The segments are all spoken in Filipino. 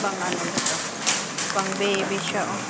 Pang ano ito? Pang baby siya, oh.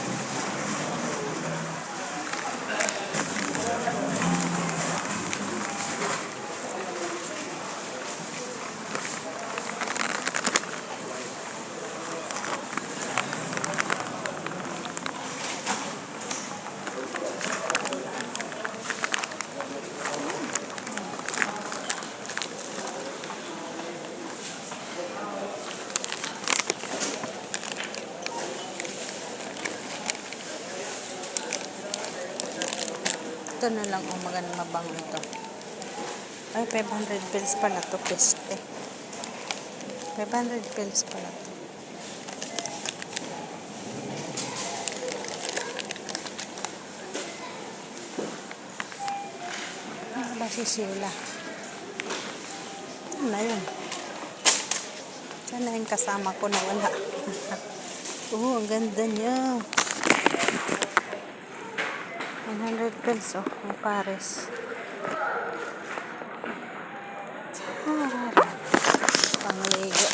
Ito na lang, oh, maganda mabango ito. Ay, 500 pills pala to, peste. 500 pills pala to. Ano ba si Sheila? Ano na yun? Sana yung kasama ko na wala. Oh, ang ganda niya. 100 pills, oh. May pares. Pangligo.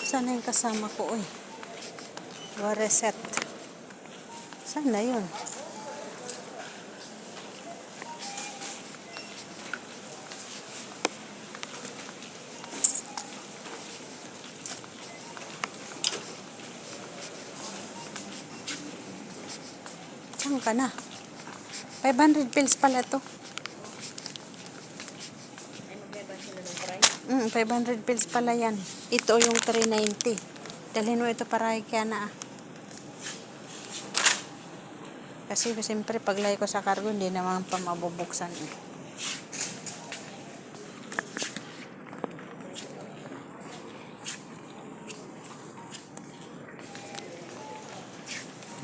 Sana yung kasama ko, oy. Reset. Sana yun. Saan ka na? 500 pills pala to. 500 pills pala yan. Ito yung 390. Dalhin mo ito para kaya na. Kasi siyempre paglay ko sa cargo, hindi naman pa mabubuksan.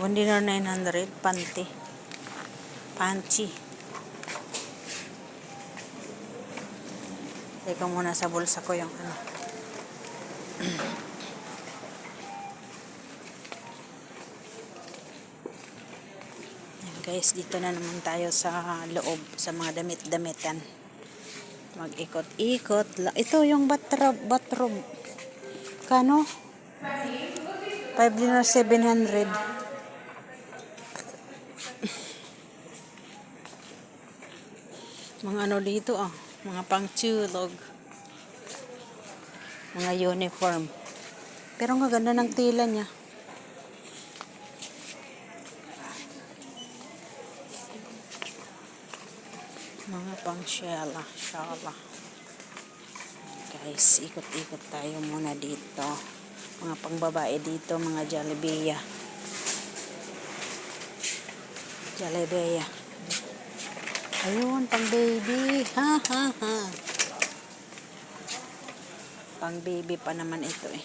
$1,900 panty. Teka muna sa bulsa ko yung ano. Yan guys, dito na naman tayo sa loob, sa mga damit-damitan. Mag-ikot-ikot. Ito yung bathrobe. Kano? 700. Mga ano dito, ah. Mga pang-tulog. Mga uniform. Pero ang ganda ng tila niya. Mga pang-shala. Guys, ikot-ikot tayo muna dito. Mga pang-babae dito, mga Jollibee. Ayun, pang baby. Pang baby pa naman ito eh.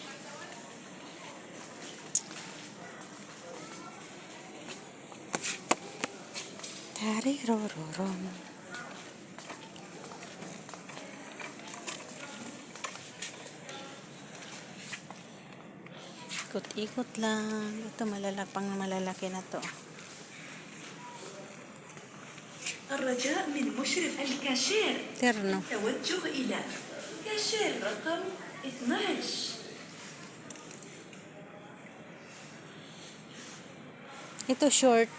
Tarirororom. Ikot-ikot lang. Ito malalaki na to. الرجاء من مشرف الكاشير Terno. التوجه إلى كاشير رقم 12. Ito short.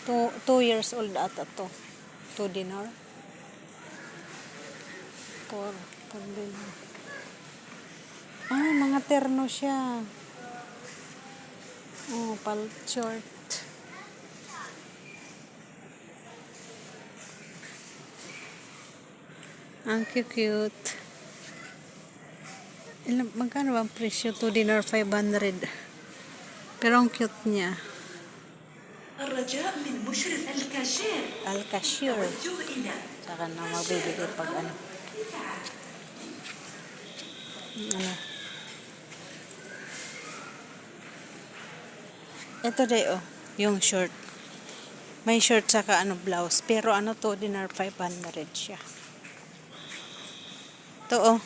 2 years old ata to. 2 dinar. 4 dinar. Ah, mga terno siya. Oh, pal short. Ang cute. Magkano ba ang presyo? 2 dinar 500. Pero ang cute niya. الرجاء من مشرف الكاشير Al-cashier. التوجه إلى Saka na magbibigay pag ano. Ito day, oh. Yung short. May short saka ano blouse. Pero ano to, dinar 500 siya. Ito, oh.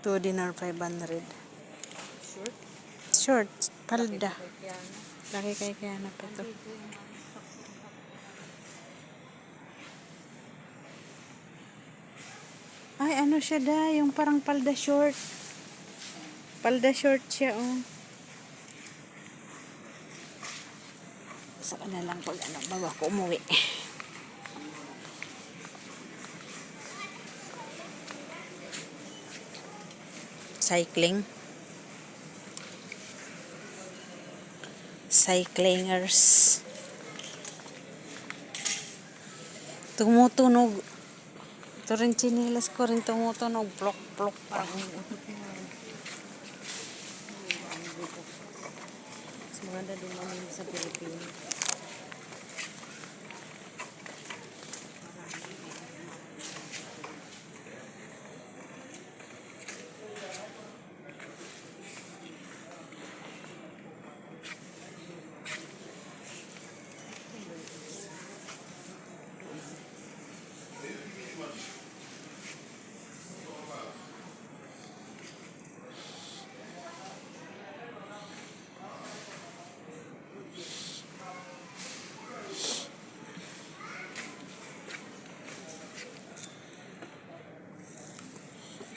$2 dinar 500. Short? Palda. Laki kaya na pa to. Ay, ano siya da? Yung parang palda short. Palda short siya, oh. Saka na lang pag ano, bago ako umuwi. Cyclingers. Tumutunog. Ito rin chinilas ko rin tumutunog. Plok, plok. Parang mas maganda din namin sa Pilipinas.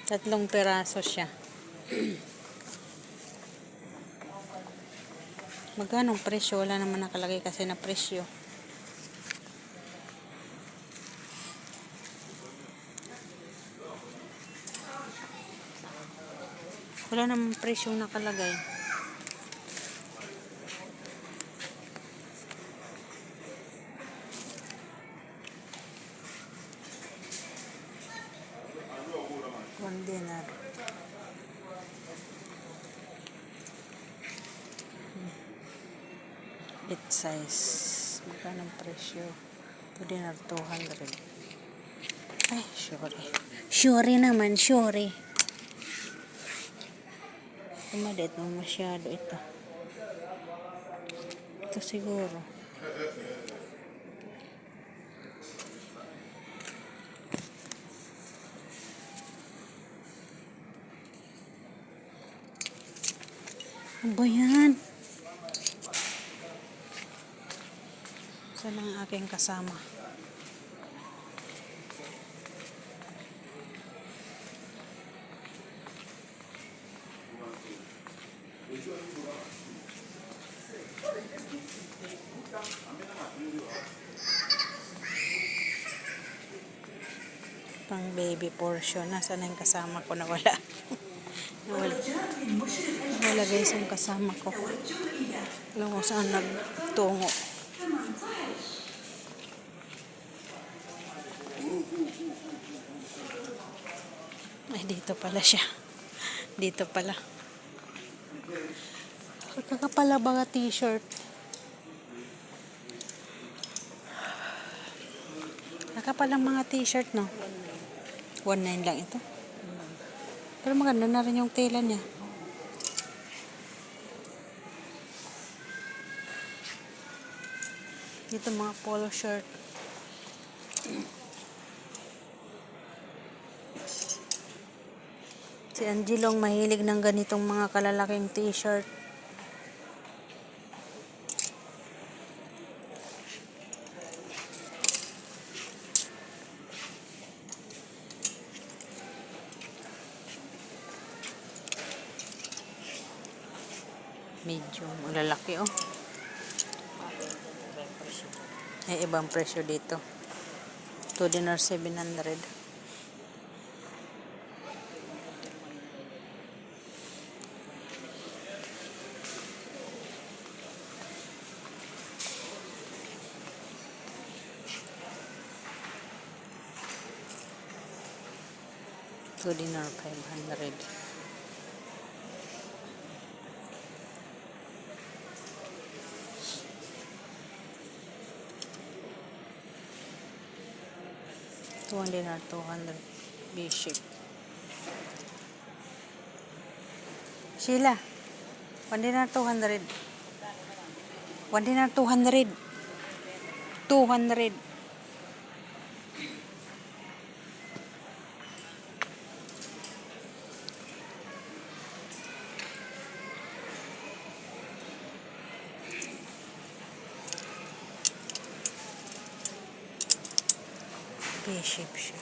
Tatlong piraso siya. Magkano presyo? Wala naman nakalagay kasi na presyo. Wala naman presyo nakalagay. $1. It size. Magkano ang presyo? $2, 200. Ay, Sure naman, sure. Kumadit mo masyado ito. Ito siguro. Ano ba yan? Saan ang aking kasama? Pang baby portion. Nasaan ang kasama ko? Nawala. Nawala guys yung kasama ko. Alam mo saan nagtungo. Ay, dito pala siya. Dito pala. Kakapala ba t-shirt? Kakapalang mga t-shirt, no? 1.9 lang ito. Pero maganda na rin yung tela niya. Dito mga polo shirt. Si Angelo ang mahilig ng ganitong mga kalalaking t-shirt. Medyo malalaki, oh. May ibang presyo dito. $2, 700. $2, 500. $2, 200. Basic. Sheila, $1, 200. $1, 200. 200. V-shape siya.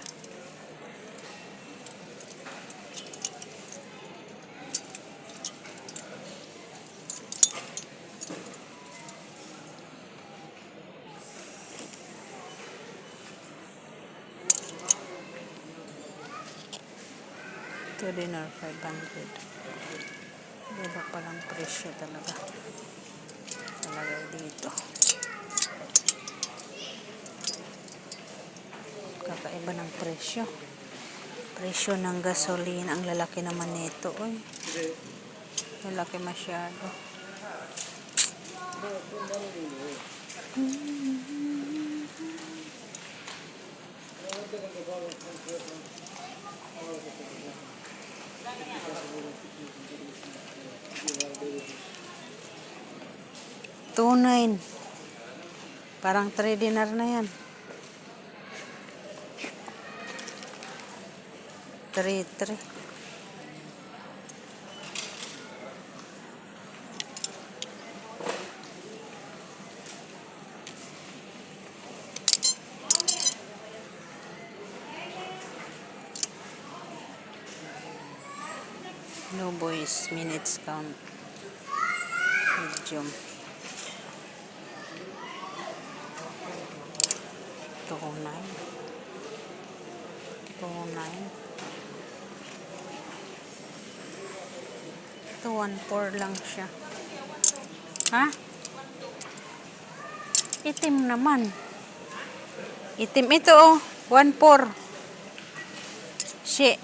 Ito din or 500. Iba palang presyo talaga. Talagay dito. Kakaiba ng presyo. Presyo ng gasolina. Ang lalaki naman nito. Uy. Lalaki masyado. $2.9. Parang 3 dinar na yan. 3.3. No boys, minutes count. Medium. 209. 214 lang siya. Ha? Itim naman. Itim ito oh. 14. Shit.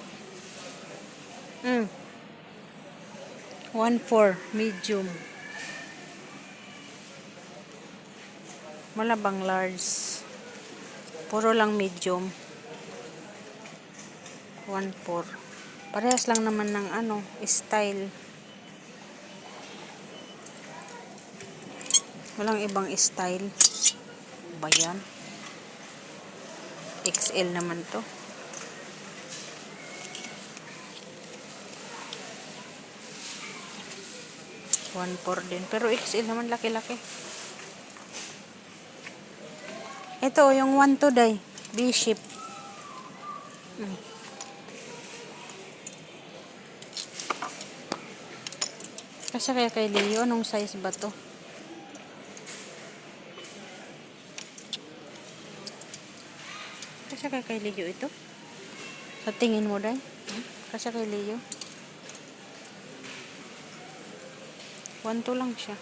14. Medium. Wala bang large? Puro lang medium. 1.4. Parehas lang naman ng style. Walang ibang style. Ba yan? XL naman to. $1.4 din. Pero XL naman laki-laki. Ito, yung 1.2 day. V-shape. Kasi kaya kay Leo, anong size ba to? Kasi kaya kay Leo ito? Sa tingin mo, day? Kasi kay Leo? 1.2 lang siya.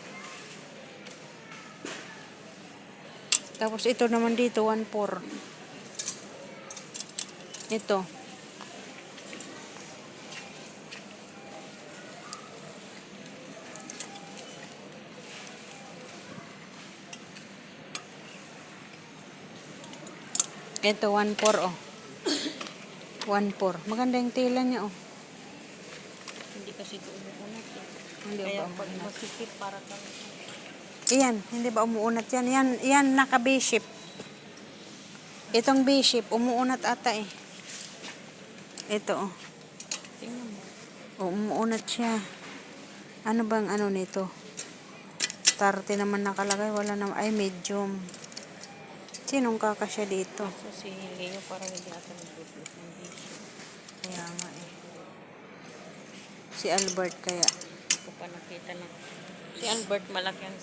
Tapos ito naman dito, 1.4. Ito. Ito, 1.4 oh. 1.4. Maganda yung tela niya oh. Hindi kasi ito umuunat eh. Hindi Kaya ba pag umuunat? masikip para kang Iyan, hindi ba umuunat yan? Yan naka B-shape. Itong B-shape, umuunat ata eh. Ito oh. tingnan mo. Oh, umuunat siya. Ano bang nito? 30 naman nakalagay. Wala naman. Ay, medium. Sinong kakasya dito? So si Leo parang hindi ata nag-replace ng vision. Kaya nga eh. Si Albert kaya. Hindi ko pa nakita na. Si Albert malaki ang